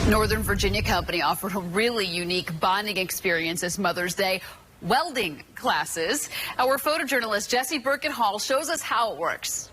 Northern Virginia company offered a really unique bonding experience this Mother's Day. Welding classes. Our photojournalist Jesse Birkenhall shows us how it works.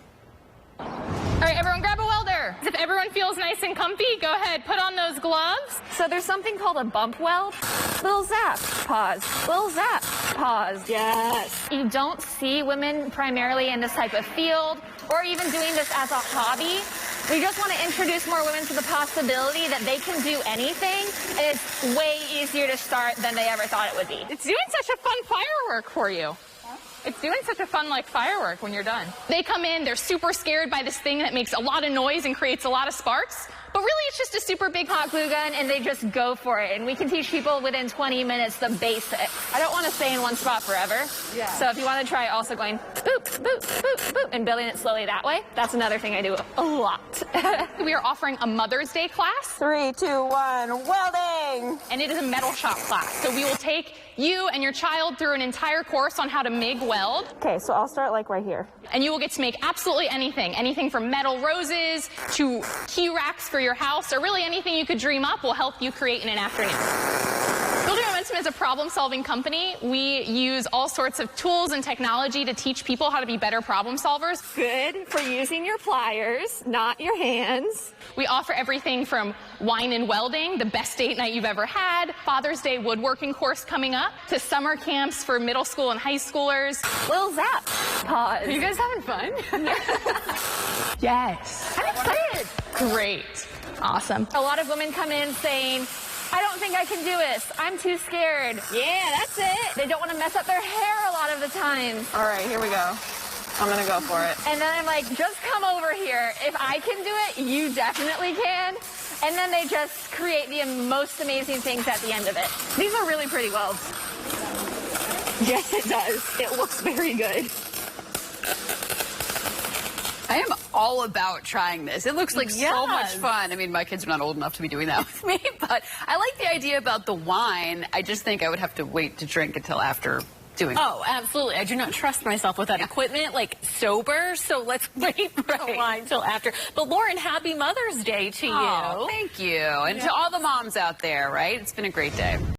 All right, everyone grab a welder. If everyone feels nice and comfy, go ahead, put on those gloves. So there's something called a bump weld. Little zap, pause. Little zap, pause. Yes. You don't see women primarily in this type of field or even doing this as a hobby. We just want to introduce more women to the possibility that they can do anything, and it's way easier to start than they ever thought it would be. It's doing such a fun firework for you. It's doing such a fun, firework when you're done. They come in, they're super scared by this thing that makes a lot of noise and creates a lot of sparks. But really, it's just a super big hot glue gun, and they just go for it. And we can teach people within 20 minutes the basics. I don't want to stay in one spot forever. Yeah. So if you want to try also going boop, boop, boop, boop, and building it slowly that way, that's another thing I do a lot. We are offering a Mother's Day class. 3, 2, 1, welding! And it is a metal shop class. So we will take you and your child through an entire course on how to MIG weld. Okay, so I'll start right here. And you will get to make absolutely anything. Anything from metal roses to key racks for your house, or really anything you could dream up will help you create in an afternoon. Building Momentum is a problem-solving company. We use all sorts of tools and technology to teach people how to be better problem solvers. Good for using your pliers, not your hands. We offer everything from wine and welding, the best date night you've ever had, Father's Day woodworking course coming up, to summer camps for middle school and high schoolers. Little zap, pause. Are you guys having fun? Yes. I'm excited. Great. Awesome. A lot of women come in saying, I don't think I can do this. I'm too scared. Yeah, that's it. They don't want to mess up their hair a lot of the time. All right, here we go. I'm going to go for it. And then I'm like, just come over here. If I can do it, you definitely can. And then they just create the most amazing things at the end of it. These are really pretty welds. Yes, it does. It looks very good. I am all about trying this. It looks like so much fun. I mean, my kids are not old enough to be doing that with me, but I like the idea about the wine. I just think I would have to wait to drink until after doing it. Oh, absolutely. I do not trust myself with that equipment, sober, so let's wait for the wine till after. But Lauren, happy Mother's Day to you. Thank you. And to all the moms out there, right? It's been a great day.